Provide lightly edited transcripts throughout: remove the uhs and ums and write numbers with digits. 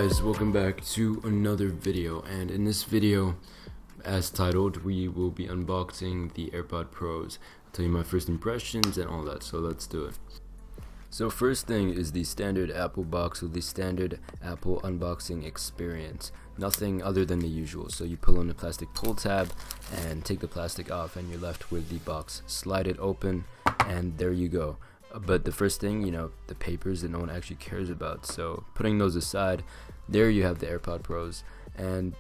guys, welcome back to another video, and in this video, as titled, we will be unboxing the AirPod Pros. I'll tell you my first impressions and all that, so let's do it. So first thing is the standard Apple box with the standard Apple unboxing experience. Nothing other than the usual. So you pull on the plastic pull tab and take the plastic off and you're left with the box. Slide it open and there you go. But the first thing, the papers that no one actually cares about. So putting those aside, there you have the AirPod Pros. And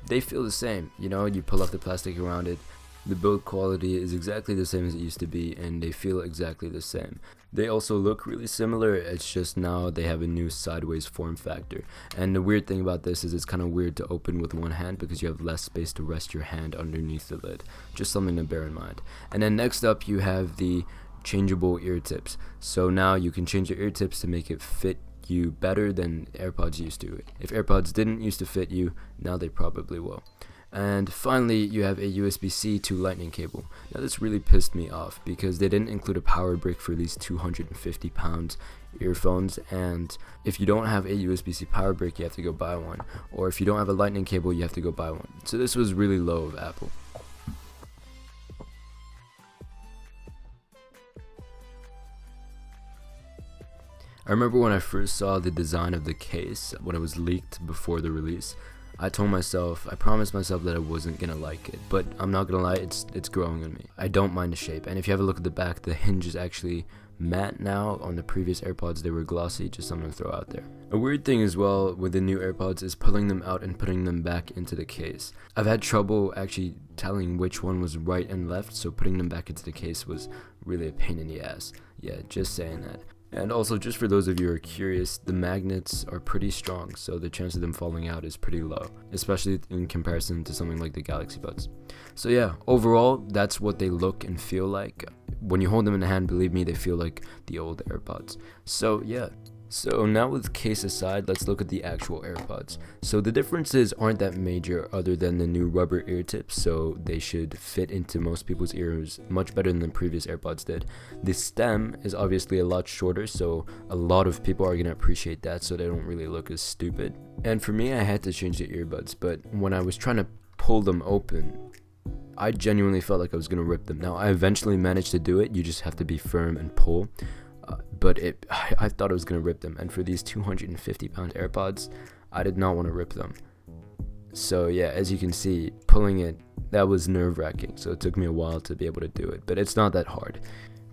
they feel the same. You pull off the plastic around it. The build quality is exactly the same as it used to be, and they feel exactly the same. They also look really similar, it's just now they have a new sideways form factor. And the weird thing about this is it's kind of weird to open with one hand because you have less space to rest your hand underneath the lid. Just something to bear in mind. And then next up you have the changeable ear tips. So now you can change your ear tips to make it fit you better than AirPods used to. If AirPods didn't used to fit you, now they probably will. And finally, you have a USB-C to lightning cable. Now this really pissed me off because they didn't include a power brick for these 250 pound earphones, and if you don't have a USB-C power brick, you have to go buy one, or if you don't have a lightning cable, you have to go buy one. So this was really low of Apple. I remember when I first saw the design of the case, when it was leaked before the release, I promised myself that I wasn't gonna like it, but I'm not gonna lie, it's growing on me. I don't mind the shape, and if you have a look at the back, the hinge is actually matte now. On the previous AirPods they were glossy, just something to throw out there. A weird thing as well with the new AirPods is pulling them out and putting them back into the case. I've had trouble actually telling which one was right and left, so putting them back into the case was really a pain in the ass. Yeah, just saying that. And also, just for those of you who are curious, the magnets are pretty strong, so the chance of them falling out is pretty low, especially in comparison to something like the Galaxy Buds. So yeah, overall, that's what they look and feel like. When you hold them in the hand, believe me, they feel like the old AirPods. So yeah. So now with case aside, let's look at the actual AirPods. So the differences aren't that major other than the new rubber ear tips, so they should fit into most people's ears much better than the previous AirPods did. The stem is obviously a lot shorter, so a lot of people are going to appreciate that, so they don't really look as stupid. And for me, I had to change the earbuds, but when I was trying to pull them open, I genuinely felt like I was going to rip them. Now, I eventually managed to do it. You just have to be firm and pull. But I thought I was going to rip them, and for these 250 pound AirPods, I did not want to rip them. So yeah, as you can see, pulling it, that was nerve-wracking, so it took me a while to be able to do it, but it's not that hard.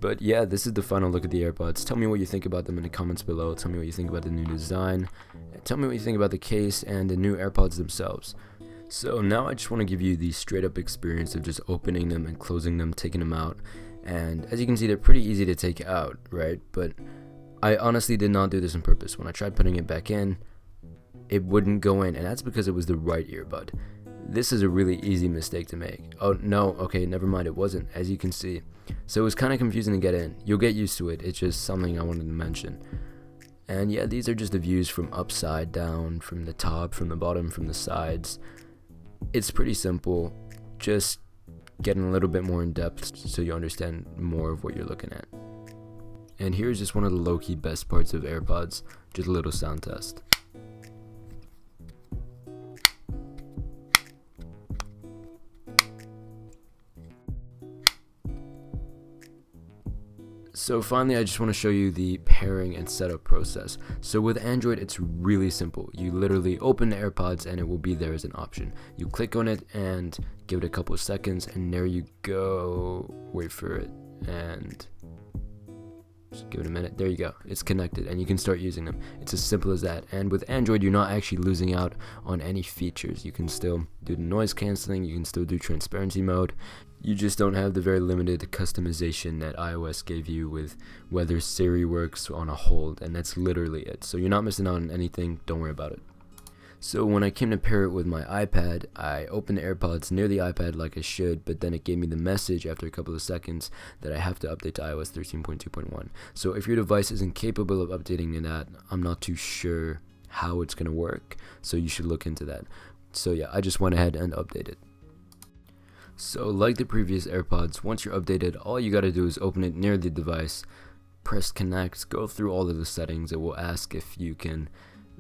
But yeah, this is the final look at the AirPods. Tell me what you think about them in the comments below. Tell me what you think about the new design. Tell me what you think about the case and the new AirPods themselves. So now I just want to give you the straight up experience of just opening them and closing them, taking them out. And as you can see, they're pretty easy to take out, right? But I honestly did not do this on purpose. When I tried putting it back in, it wouldn't go in, and that's because it was the right earbud. This is a really easy mistake to make. Oh no, okay, never mind, it wasn't, as you can see. So it was kind of confusing to get in. You'll get used to it, it's just something I wanted to mention. And yeah, these are just the views from upside down, from the top, from the bottom, from the sides. It's pretty simple, just getting a little bit more in depth so you understand more of what you're looking at. And here's just one of the low-key best parts of AirPods, just a little sound test. So finally, I just want to show you the pairing and setup process. So with Android, it's really simple. You literally open the AirPods and it will be there as an option. You click on it and give it a couple of seconds, and there you go. Wait for it and just give it a minute. There you go. It's connected and you can start using them. It's as simple as that. And with Android, you're not actually losing out on any features. You can still do the noise canceling. You can still do transparency mode. You just don't have the very limited customization that iOS gave you with whether Siri works on a hold, and that's literally it. So you're not missing out on anything, don't worry about it. So when I came to pair it with my iPad, I opened the AirPods near the iPad like I should, but then it gave me the message after a couple of seconds that I have to update to iOS 13.2.1. So if your device isn't capable of updating to that, I'm not too sure how it's going to work, so you should look into that. So yeah, I just went ahead and updated. So like the previous AirPods, once you're updated, all you gotta do is open it near the device, press connect, go through all of the settings. It will ask if you can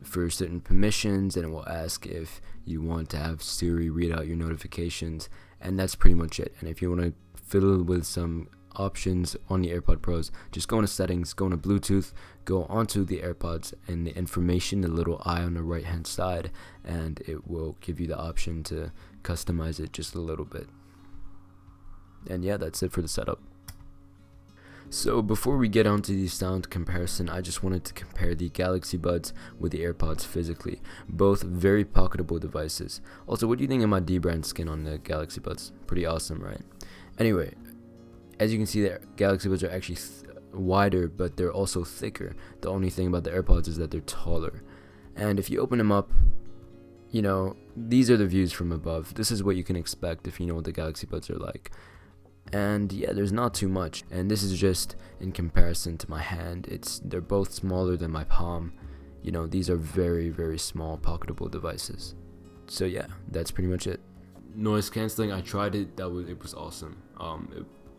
for certain permissions, and it will ask if you want to have Siri read out your notifications, and that's pretty much it. And if you want to fiddle with some options on the AirPod Pros, just go into settings, go into Bluetooth, go onto the AirPods and the information, the little eye on the right hand side, and it will give you the option to customize it just a little bit. And yeah, that's it for the setup. So before we get onto the sound comparison, I just wanted to compare the Galaxy Buds with the AirPods physically. Both very pocketable devices. Also, what do you think of my D-brand skin on the Galaxy Buds? Pretty awesome, right? Anyway, as you can see, the Galaxy Buds are actually wider, but they're also thicker. The only thing about the AirPods is that they're taller. And if you open them up, you know, these are the views from above. This is what you can expect if you know what the Galaxy Buds are like. And yeah, there's not too much, and this is just in comparison to my hand. They're both smaller than my palm. You know, these are very, very small pocketable devices. So yeah, that's pretty much it. Noise canceling, I tried it. It was awesome.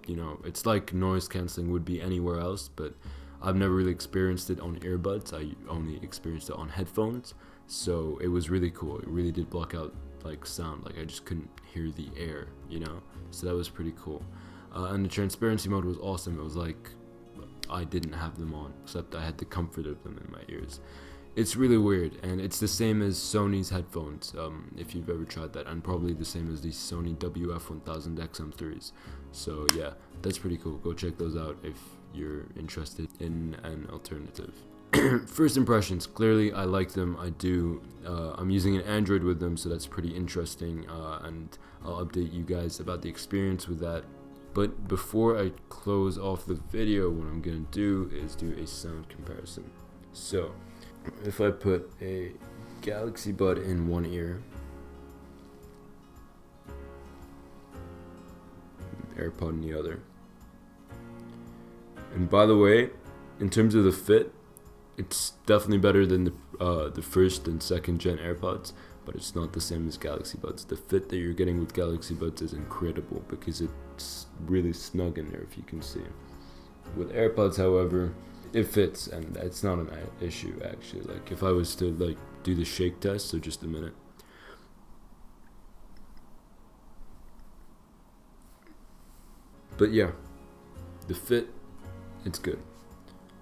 You know, it's like noise canceling would be anywhere else, but I've never really experienced it on earbuds. I only experienced it on headphones, so it was really cool. It really did block out like sound, like I just couldn't hear the air, you know, so that was pretty cool. And the transparency mode was awesome. It was like I didn't have them on, except I had the comfort of them in my ears. It's really weird, and it's the same as Sony's headphones, if you've ever tried that, and probably the same as the Sony WF-1000 XM3s. So yeah, that's pretty cool. Go check those out if you're interested in an alternative. First impressions, clearly I like them. I do. I'm using an Android with them, so that's pretty interesting, and I'll update you guys about the experience with that. But before I close off the video, what I'm gonna do is do a sound comparison. So if I put a Galaxy Bud in one ear, AirPod in the other, and by the way, in terms of the fit, it's definitely better than the first and second gen AirPods, but it's not the same as Galaxy Buds. The fit that you're getting with Galaxy Buds is incredible because it's really snug in there, if you can see. With AirPods, however, it fits, and it's not an issue actually. Like if I was to like do the shake test, so just a minute. But yeah, the fit, it's good.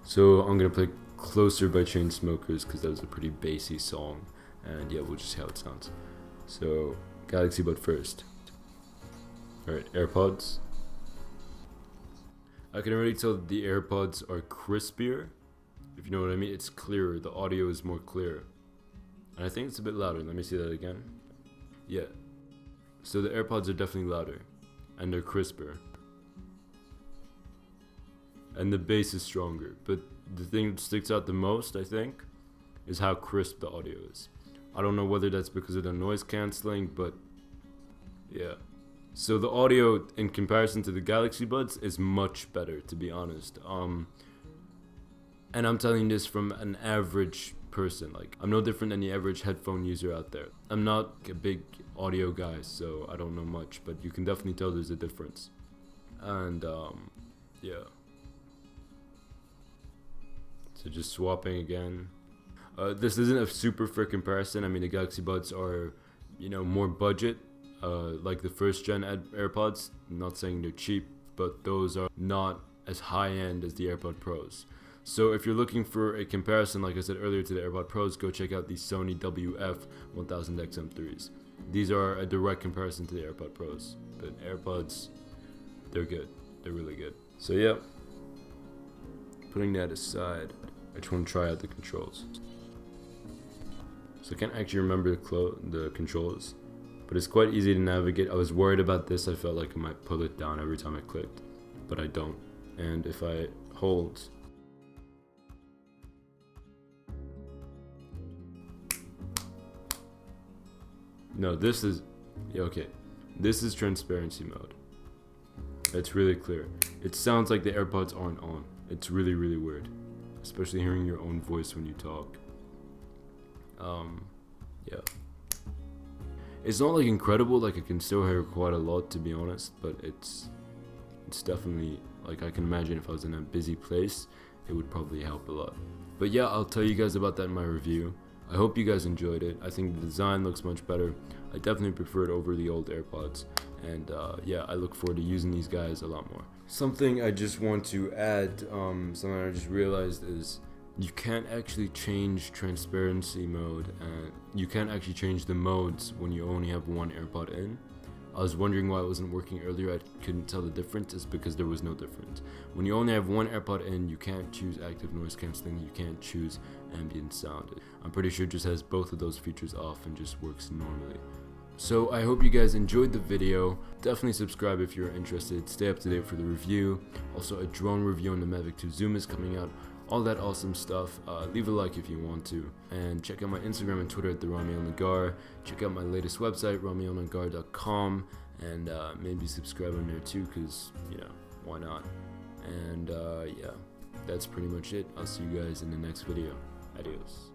So I'm gonna play Closer by Chainsmokers because that was a pretty bassy song, and yeah, we'll just see how it sounds. So Galaxy Bud first. Alright, AirPods. I can already tell that the AirPods are crispier, if you know what I mean. It's clearer, the audio is more clear, and I think it's a bit louder. Let me see that again. Yeah, so the AirPods are definitely louder, and they're crisper, and the bass is stronger. But the thing that sticks out the most, I think, is how crisp the audio is. I don't know whether that's because of the noise cancelling, but yeah. So the audio in comparison to the Galaxy Buds is much better, to be honest. And I'm telling this from an average person. Like, I'm no different than the average headphone user out there. I'm not a big audio guy, so I don't know much, but you can definitely tell there's a difference. And yeah. So just swapping again. This isn't a super fair comparison. I mean, the Galaxy Buds are, you know, more budget, like the first gen AirPods. I'm not saying they're cheap, but those are not as high end as the AirPod Pros. So if you're looking for a comparison, like I said earlier, to the AirPod Pros, go check out the Sony WF-1000 XM3s. These are a direct comparison to the AirPod Pros. But AirPods, they're good. They're really good. So yeah, putting that aside, I just want to try out the controls. So I can't actually remember the controls, but it's quite easy to navigate. I was worried about this. I felt like I might pull it down every time I clicked, but I don't. And if I hold, no, this is, yeah, okay. This is transparency mode. It's really clear. It sounds like the AirPods aren't on. It's really, really weird, especially hearing your own voice when you talk. Yeah. It's not like incredible, like I can still hear quite a lot, to be honest, but it's definitely, like, I can imagine if I was in a busy place, it would probably help a lot. But yeah, I'll tell you guys about that in my review. I hope you guys enjoyed it. I think the design looks much better. I definitely prefer it over the old AirPods, and yeah, I look forward to using these guys a lot more. Something I just want to add, something I just realized is you can't actually change transparency mode, and you can't actually change the modes when you only have one AirPod in. I was wondering why it wasn't working earlier. I couldn't tell the difference. It's because there was no difference. When you only have one AirPod in, you can't choose active noise cancelling, you can't choose ambient sound. I'm pretty sure it just has both of those features off and just works normally. So I hope you guys enjoyed the video. Definitely subscribe if you're interested. Stay up to date for the review. Also, a drone review on the Mavic 2 Zoom is coming out. All that awesome stuff. Leave a like if you want to, and check out my Instagram and Twitter at the El-Naggar. Check out my latest website, El-Naggar.com, and maybe subscribe on there too, because why not. And yeah, that's pretty much it. I'll see you guys in the next video. Adios.